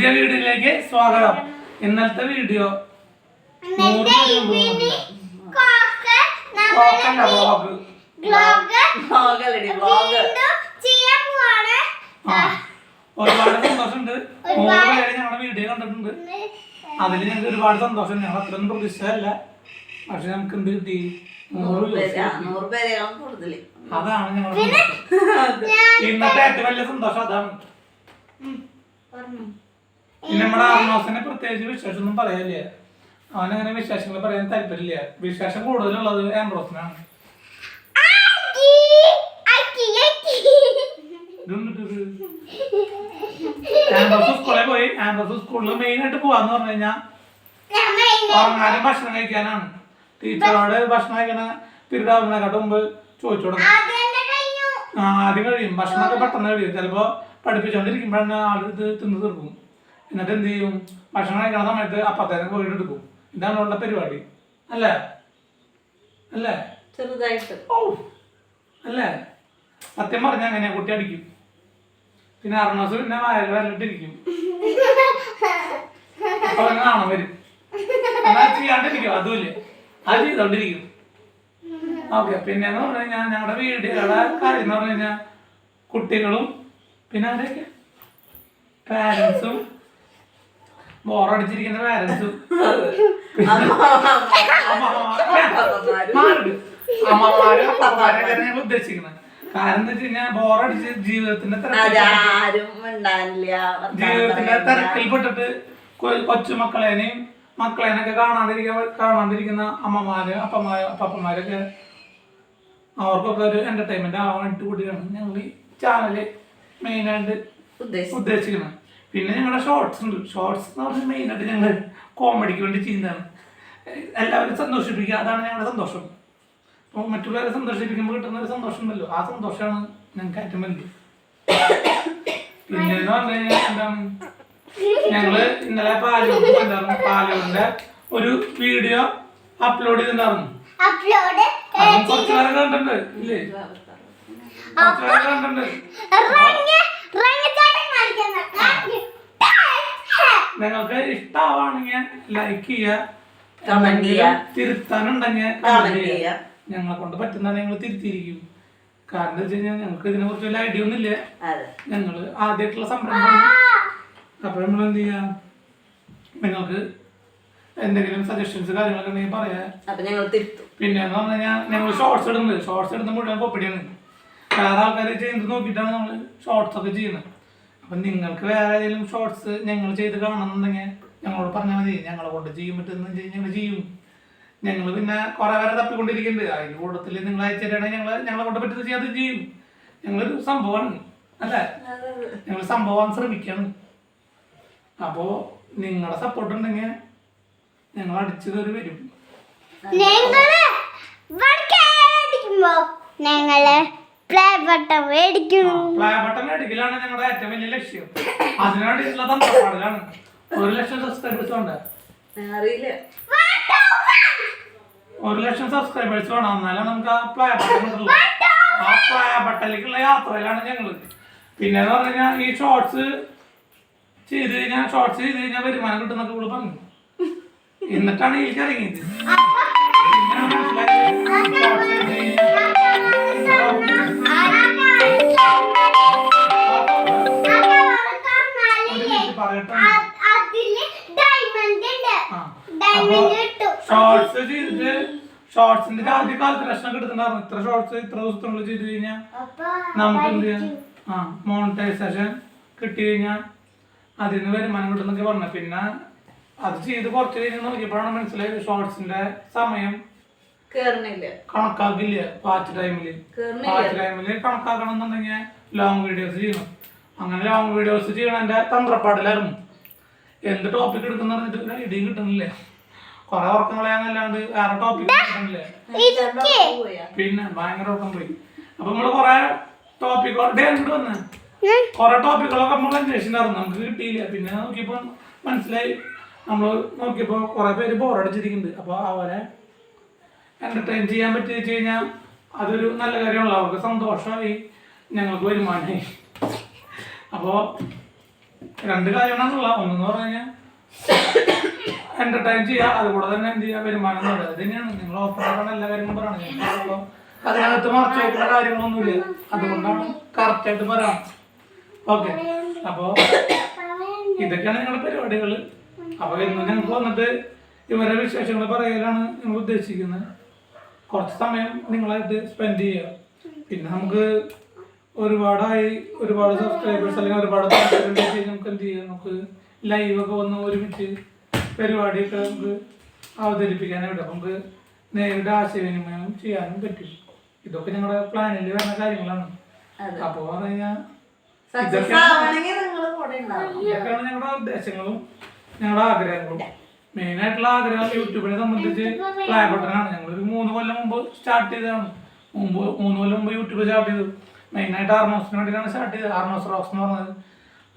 പുതിയ വീഡിയോയിലേക്ക് സ്വാഗതം. ഇന്നത്തെ വീഡിയോ ഒരുപാട് സന്തോഷമുണ്ട്. 100 പേര് ഞങ്ങളുടെ വീഡിയോ കണ്ടിട്ടുണ്ട്. അതിൽ ഞങ്ങൾക്ക് ഒരുപാട് സന്തോഷം. ഞങ്ങൾ അത്രയൊന്നും പ്രതീക്ഷിച്ചതല്ല. പക്ഷെ നമുക്ക് എന്ത് കിട്ടി? 100 പേര്. അതാണ് ഞങ്ങളുടെ ഇന്നത്തെ ഏറ്റവും വലിയ സന്തോഷം. അതാണ്. പിന്നെ നമ്മുടെ ആർണോസിനെ പ്രത്യേകിച്ച് വിശേഷമൊന്നും പറയാനില്ല. അവനങ്ങനെ വിശേഷങ്ങൾ പറയാൻ താല്പര്യമില്ല. വിശേഷം കൂടുതലുള്ളത് ആൻഡ്രോസിനാണ്. ആൻഡ്രോസ് സ്കൂളിൽ പോയി. ആൻഡ്രോസ് സ്കൂളിൽ മെയിൻ ആയിട്ട് പോവാന്ന് പറഞ്ഞു കഴിഞ്ഞാൽ ഉറങ്ങാനും ഭക്ഷണം കഴിക്കാനാണ്. ടീച്ചറോട് ഭക്ഷണം കഴിക്കണ പീരീഡ് ആവുന്നതിനെക്കാട്ട് മുമ്പ് ചോദിച്ചു കൊടുക്കും. ആദ്യം കഴിയും. ഭക്ഷണമൊക്കെ പെട്ടെന്ന് കഴിയും. ചിലപ്പോ പഠിപ്പിച്ചോണ്ടിരിക്കുമ്പോഴാണ് ആളിത് തിന്ന് തീർക്കും. എന്നിട്ട് എന്ത് ചെയ്യും? ഭക്ഷണം കഴിക്കണ സമയത്ത് അപ്പത്തേനും പോയിട്ട് എടുക്കും. ഇതാണ് ഉള്ള പരിപാടി. അല്ലേ അല്ലേ ചെറുതായിട്ട് അല്ലേ? സത്യം പറഞ്ഞ അങ്ങനെയാ. കുട്ടി അടിക്കും. പിന്നെ അർണോസ് പിന്നെ വരലിട്ടിരിക്കും. അപ്പൊ അവന് കാണാൻ വരും. എന്നാൽ ചെയ്യാണ്ടിരിക്കും. അതുമില്ലേ, അത് ചെയ്തോണ്ടിരിക്കും. ഓക്കെ. പിന്നെന്ന് പറഞ്ഞു കഴിഞ്ഞാൽ ഞങ്ങളുടെ വീടുകളുടെ കാര്യം എന്ന് പറഞ്ഞു കഴിഞ്ഞാൽ കുട്ടികളും പിന്നെ അവരൊക്കെ പാരൻസും ബോറടിച്ചിരിക്കുന്ന പാരൻസും അമ്മമാരും അപ്പന്മാരൊക്കെ ഞങ്ങൾ ഉദ്ദേശിക്കുന്നത്. കാരണം എന്താ വെച്ച് കഴിഞ്ഞാൽ ബോറടിച്ച് ജീവിതത്തിന്റെ തിരക്കിൽപ്പെട്ടിട്ട് കൊച്ചുമക്കളേനെയും മക്കളേനൊക്കെ കാണാണ്ടിരിക്കുന്ന അമ്മമാര് അപ്പന്മാരൊക്കെ അവർക്കൊക്കെ ഒരു എന്റർടൈൻമെന്റ് ആവാൻ വേണ്ടിട്ട് കൂടിയാണ് ഞങ്ങൾ ഈ ചാനല് മെയിനായിട്ട് ഉദ്ദേശിക്കുന്നത്. പിന്നെ ഞങ്ങളുടെ ഷോർട്സ് ഉണ്ട്. ഷോർട്സ് എന്ന് പറഞ്ഞാൽ മെയിനായിട്ട് ഞങ്ങൾ കോമഡിക്ക് വേണ്ടി ചെയ്യുന്നതാണ്. എല്ലാവരും സന്തോഷിപ്പിക്കുക. അതാണ് ഞങ്ങളുടെ സന്തോഷം. അപ്പോൾ മറ്റുള്ളവരെ സന്തോഷിപ്പിക്കുമ്പോൾ കിട്ടുന്ന ഒരു സന്തോഷം ഉണ്ടല്ലോ, ആ സന്തോഷമാണ് ഞങ്ങൾക്ക് ഏറ്റവും വലുത്. പിന്നെ എന്ന് പറഞ്ഞു കഴിഞ്ഞാൽ എന്താണ്, ഞങ്ങള് ഇന്നലെ പാലൂരിന്റെ ഒരു വീഡിയോ അപ്ലോഡ് ചെയ്തിട്ടുണ്ടായിരുന്നു. കുറച്ചു നേരം കണ്ടിട്ടുണ്ട് ഇല്ലേ? കുറച്ചു നേരം കണ്ടിട്ടുണ്ട്. നിങ്ങൾക്ക് ഇഷ്ടമാണെങ്കിൽ ലൈക്ക് ചെയ്യുക, കമന്റ് ചെയ്യുക, തിരുത്താനുണ്ടെങ്കിൽ കമന്റ് ചെയ്യുക. ഞങ്ങളെ കൊണ്ട് പറ്റുന്ന ഞങ്ങൾ തിരുത്തിയിരിക്കും. കാരണം എന്താ വെച്ച് കഴിഞ്ഞാൽ ഞങ്ങൾക്ക് ഇതിനെ കുറിച്ച് വല്ല ഐഡിയ ഒന്നും ഇല്ല. ഞങ്ങള് ആദ്യമായിട്ടുള്ള സംരംഭമാണ്. അപ്പൊ നമ്മൾ എന്ത് ചെയ്യാം, നിങ്ങൾക്ക് എന്തെങ്കിലും സജഷൻസ് കാര്യങ്ങളൊക്കെ ഉണ്ടെങ്കിൽ പറയാം. പിന്നെ എന്ന് പറഞ്ഞു കഴിഞ്ഞാൽ ഞങ്ങൾ ഷോർട്സ് ഇടുന്നത്. ഷോർട്സ് ഇടുന്ന മുഴുവൻ കോപ്പിടിയാണ്. വേറെ ആൾക്കാർ ചെയ്യുന്നത് നോക്കിയിട്ടാണ് നമ്മൾ ഷോർട്സ് ഒക്കെ ചെയ്യുന്നത്. അപ്പൊ നിങ്ങൾക്ക് വേറെ ഏതെങ്കിലും ഷോർട്സ് ഞങ്ങൾ ചെയ്ത് കാണണമെന്നുണ്ടെങ്കിൽ ഞങ്ങളോട് പറഞ്ഞാൽ മതി. ഞങ്ങളെ കൊണ്ട് ചെയ്യാൻ പറ്റുന്ന ഞങ്ങൾ ചെയ്യും. ഞങ്ങൾ പിന്നെ കുറെ പേരെ തപ്പിക്കൊണ്ടിരിക്കുന്നുണ്ട്. അതിന്റെ കൂട്ടത്തിൽ നിങ്ങൾ അയച്ചിട്ടാണെങ്കിൽ ഞങ്ങളെ കൊണ്ട് പറ്റുന്നത് ചെയ്യാതെ ചെയ്യും. ഞങ്ങളൊരു സംഭവമാണ് അല്ലേ? ഞങ്ങൾ സംഭവം ശ്രമിക്കണം. അപ്പോ നിങ്ങളുടെ സപ്പോർട്ട് ഉണ്ടെങ്കിൽ ഞങ്ങൾ അടിച്ചു കയറി വരും. പ്ലേ ബട്ടൺ മേടിക്കലാണ് ഞങ്ങളുടെ ഏറ്റവും വലിയ ലക്ഷ്യം. അതിനുവേണ്ടിയിട്ടുള്ള തന്ത്രപ്പാടിലാണ്. 1,00,000 സബ്സ്ക്രൈബേഴ്സ് വേണ്ട. 1,00,000 സബ്സ്ക്രൈബേഴ്സ് വേണം. എന്നാലും നമുക്ക് ആ പ്ലേ ബട്ടൺ കിട്ടുള്ളൂ. ആ പ്ലേ ബട്ടണിലേക്കുള്ള യാത്രയിലാണ് ഞങ്ങള്. പിന്നെന്ന് പറഞ്ഞു കഴിഞ്ഞാൽ ഈ ഷോർട്സ് ചെയ്ത് കഴിഞ്ഞാൽ വരുമാനം കിട്ടുന്നൊക്കെ ഇവിടെ പറഞ്ഞു. എന്നിട്ടാണ് എനിക്ക് ഇറങ്ങിയത്. ഷോർട്സിന്റെ ആദ്യ കാൽക്കുലേഷൻ കിട്ടുന്നുണ്ടായിരുന്നു. ഇത്ര ഷോർട്സ് ഇത്ര ദിവസത്തിനുള്ളിൽ ചെയ്ത് കഴിഞ്ഞാൽ നമുക്ക് എന്ത് ചെയ്യാം, മോണിറ്റൈസേഷൻ കിട്ടി കഴിഞ്ഞാൽ അതിൽ നിന്ന് വരുമാനം കിട്ടുന്നൊക്കെ പറഞ്ഞു. പിന്നെ അത് ചെയ്ത് കുറച്ച് കഴിഞ്ഞ് നോക്കിയപ്പോഴാണ് മനസ്സിലായത് ഷോർട്സിന്റെ സമയം കണക്കാക്കില്ല. വാച്ച് ടൈമില് കണക്കാക്കണം എന്നുണ്ടെങ്കിൽ ലോങ് വീഡിയോസ് ചെയ്യണം. അങ്ങനെ ലോങ് വീഡിയോസ് ചെയ്യണതിന്റെ തന്ത്രപ്പാടിലായിരുന്നു. എന്ത് ടോപ്പിക് എടുക്കുന്ന പറഞ്ഞിട്ട് ഒരു ഐഡിയ കിട്ടുന്നില്ല. കൊറേ ഉറക്കം കളയാന്നല്ലാണ്ട് വേറെ ടോപ്പിക് കിട്ടുന്നില്ല. പിന്നെ ഭയങ്കര ഉറക്കം പോയി. അപ്പൊ നമ്മള് കൊറേ ടോപ്പിക്കുകളുടെ അങ്ങോട്ട് വന്ന് കൊറേ ടോപ്പിക്കുകളൊക്കെ നമ്മൾ അന്വേഷിച്ചിട്ടുണ്ടായിരുന്നു. നമുക്ക് കിട്ടിയില്ല. പിന്നെ നോക്കിയപ്പോ മനസ്സിലായി. നമ്മൾ നോക്കിയപ്പോ കുറെ പേര് ബോറടിച്ചിരിക്കുന്നുണ്ട്. അപ്പൊ അവരെ എന്റർടൈൻ ചെയ്യാൻ പറ്റി വെച്ച് കഴിഞ്ഞാൽ അതൊരു നല്ല കാര്യമാണല്ലോ. അവർക്ക് സന്തോഷമായി, ഞങ്ങൾക്ക് വരുമാനമായി. അപ്പോൾ രണ്ട് കാര്യങ്ങളാണുള്ള. ഒന്നെന്ന് പറഞ്ഞു കഴിഞ്ഞാൽ എന്റർടൈൻ ചെയ്യുക, അതുകൂടെ തന്നെ എന്ത് ചെയ്യുക, വരുമാനം നേടുക. അത് തന്നെയാണ് നിങ്ങൾ ഓപ്പൺ എല്ലാ കാര്യങ്ങളും പറയുന്നത്. അപ്പോൾ അതിനകത്ത് മറച്ചായിട്ടുള്ള കാര്യങ്ങളൊന്നുമില്ല, അതുകൊണ്ടാണ് കറക്റ്റായിട്ട് പറയാം. ഓക്കെ, അപ്പോൾ ഇതൊക്കെയാണ് നിങ്ങളുടെ പരിപാടികൾ. അപ്പോൾ ഇന്ന് ഞങ്ങൾക്ക് വന്നിട്ട് ഇവരുടെ വിശേഷങ്ങൾ പറയലാണ് ഞങ്ങൾ ഉദ്ദേശിക്കുന്നത്. കുറച്ച് സമയം നിങ്ങളായിട്ട് സ്പെൻഡ് ചെയ്യുക. പിന്നെ നമുക്ക് ഒരുപാട് സബ്സ്ക്രൈബേഴ്സ് അല്ലെങ്കിൽ ഒരുപാട് നമുക്ക് എന്ത് ചെയ്യാം, നമുക്ക് ലൈവൊക്കെ വന്ന് ഒരുമിച്ച് പരിപാടിയൊക്കെ നമുക്ക് അവതരിപ്പിക്കാനായിട്ട് നമുക്ക് നേരിട്ട് ആശയവിനിമയം ചെയ്യാനും പറ്റും. ഇതൊക്കെ ഞങ്ങളുടെ പ്ലാനിൽ വരുന്ന കാര്യങ്ങളാണ്. അപ്പോൾ പറഞ്ഞു കഴിഞ്ഞാൽ ഇതൊക്കെയാണ് ഞങ്ങളുടെ ഉദ്ദേശങ്ങളും ഞങ്ങളുടെ ആഗ്രഹങ്ങളും. മെയിനായിട്ടുള്ള ആഗ്രഹം യൂട്യൂബിനെ സംബന്ധിച്ച് പ്ലേ ബട്ടനാണ്. ഞങ്ങളൊരു 3 കൊല്ലം മുമ്പ് സ്റ്റാർട്ട് ചെയ്തതാണ്. 3 കൊല്ലം മുമ്പ് യൂട്യൂബ് സ്റ്റാർട്ട് ചെയ്തു. മെയിനായിട്ട് ആർമോസിന് വേണ്ടിയിട്ടാണ് സ്റ്റാർട്ട് ചെയ്തത്. ആർമോസ് റോക്സ് എന്ന് പറഞ്ഞത്.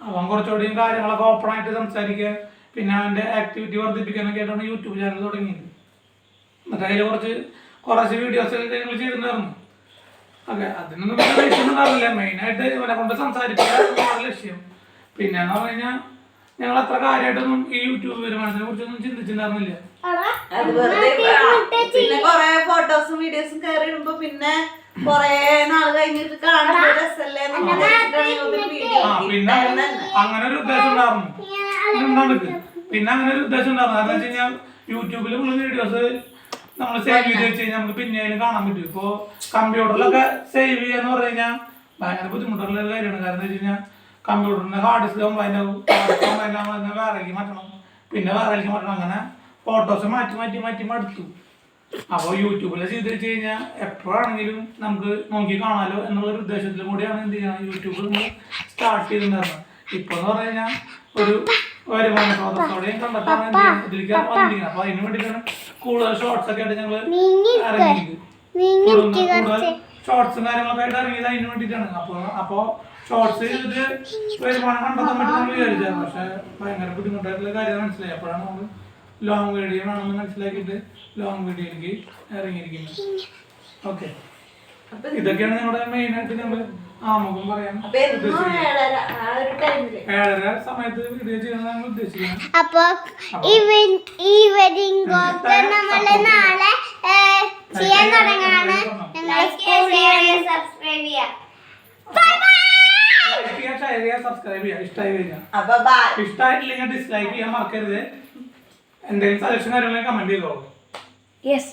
അവൻ കുറച്ചുകൂടിയും കാര്യങ്ങളൊക്കെ ഓപ്പൺ ആയിട്ട് സംസാരിക്കുക, പിന്നെ അവൻ്റെ ആക്ടിവിറ്റി വർദ്ധിപ്പിക്കാനൊക്കെ ആയിട്ടാണ് യൂട്യൂബ് ചാനൽ തുടങ്ങിയത്. എന്നിട്ട് അതിൽ കുറച്ച് വീഡിയോസൊക്കെ ഞങ്ങൾ ചെയ്തിട്ടുണ്ടായിരുന്നു. ഓക്കെ, അതിനൊന്നും ഉണ്ടാവില്ല. മെയിനായിട്ട് ഇവനെ കൊണ്ട് സംസാരിക്കുക ലക്ഷ്യം. പിന്നെ എന്ന് പറഞ്ഞു കഴിഞ്ഞാൽ ഞങ്ങൾ അത്ര കാര്യമായിട്ടൊന്നും ഈ യൂട്യൂബ് വരുമാനത്തിനെ കുറിച്ചൊന്നും ചിന്തിച്ചിട്ടുണ്ടായിരുന്നില്ല. പിന്നെ കൊറേ ഫോട്ടോസും വീഡിയോസും കയറി ഇടുമ്പോ പിന്നെ കൊറേ നാള് കഴിഞ്ഞിട്ട് കാണുമ്പോ രസല്ലേ. പിന്നെ അങ്ങനെ ഒരു ഉദ്ദേശം ഉണ്ടായിരുന്നു. പിന്നെ അങ്ങനെ ഒരു ഉദ്ദേശം ഉണ്ടായിരുന്നു. കാരണം വെച്ച് കഴിഞ്ഞാൽ യൂട്യൂബിൽ ഉള്ള വീഡിയോസ് നമ്മൾ സേവ് ചെയ്ത് വെച്ച് കഴിഞ്ഞാൽ നമുക്ക് പിന്നെയും കാണാൻ പറ്റും. ഇപ്പോൾ കമ്പ്യൂട്ടറിലൊക്കെ സേവ് ചെയ്യാന്ന് പറഞ്ഞു കഴിഞ്ഞാൽ ഭയങ്കര ബുദ്ധിമുട്ടുള്ള ഒരു കാര്യമാണ്. കാരണം എന്താ വെച്ച് കഴിഞ്ഞാൽ കമ്പ്യൂട്ടറിന്റെ ഹാർഡ് ഡിസ്ക് കംപ്ലൈന്റ് ആവും, വേറെക്ക് മാറ്റണം, പിന്നെ വേറെക്ക് മാറ്റണം. അങ്ങനെ ഫോട്ടോസ് മാറ്റി മടുത്തു. അപ്പോൾ യൂട്യൂബിൽ ചെയ്ത് വെച്ച് കഴിഞ്ഞാൽ എപ്പോഴാണെങ്കിലും നമുക്ക് നോക്കി കാണാലോ എന്നുള്ളൊരു ഉദ്ദേശത്തിലും കൂടിയാണ് എന്ത് ചെയ്യണം യൂട്യൂബ് സ്റ്റാർട്ട് ചെയ്തിട്ടുണ്ടായിരുന്നത്. ഇപ്പോൾ എന്ന് പറഞ്ഞു കഴിഞ്ഞാൽ ഒരു വരുമാന സ്രോതസ്സോടെയും കണ്ടെത്താൻ ഇതിലേക്ക് വന്നിരിക്കുന്നത്. അപ്പോൾ അതിന് വേണ്ടിയിട്ടാണ് കൂടുതൽ ഷോർട്സ് ഒക്കെ ആയിട്ട് ഞങ്ങൾ ഇറങ്ങിയത്. കൂടുതൽ ഷോർട്സും കാര്യങ്ങളൊക്കെ ആയിട്ട് ഇറങ്ങിയത് അതിന് വേണ്ടിയിട്ടാണ്. അപ്പോൾ ഷോർട്സ് ചെയ്തിട്ട് വരുമാനം കണ്ടെത്താൻ പറ്റുമെന്ന് വിചാരിച്ചാണ്. പക്ഷെ ഭയങ്കര ബുദ്ധിമുട്ടായിട്ടുള്ള കാര്യം മനസ്സിലായി. അപ്പോഴാണ് നമ്മൾ ലോങ് വീഡിയോ ആണെന്ന് മനസ്സിലാക്കിയിട്ട് ലോങ് വീഡിയോയിലേക്ക് ഇറങ്ങിയിരിക്കുന്നത്. ഓക്കെ, ഇതൊക്കെയാണ് ഞങ്ങളുടെ മെയിനായിട്ട് ഞങ്ങൾ ആമുഖം പറയാൻ ഉദ്ദേശിക്കുന്നത്. 7:30 സമയത്ത് വീഡിയോ ചെയ്യാൻ ഞങ്ങൾ ഉദ്ദേശിക്കുന്നത്. അപ്പൊ ഈവനിങ് നമ്മള് നാളെ ചെയ്യാൻ തുടങ്ങാണ്. സബ്സ്ക്രൈബ് ചെയ്യുക. ഇഷ്ടമായിട്ടില്ലെങ്കിൽ ഡിസ്ലൈക്ക് ചെയ്യാൻ മറക്കരുത്. എന്തെങ്കിലും സജഷൻ കാര്യങ്ങളെ കമന്റ് ചെയ്തോളൂ. യെസ്.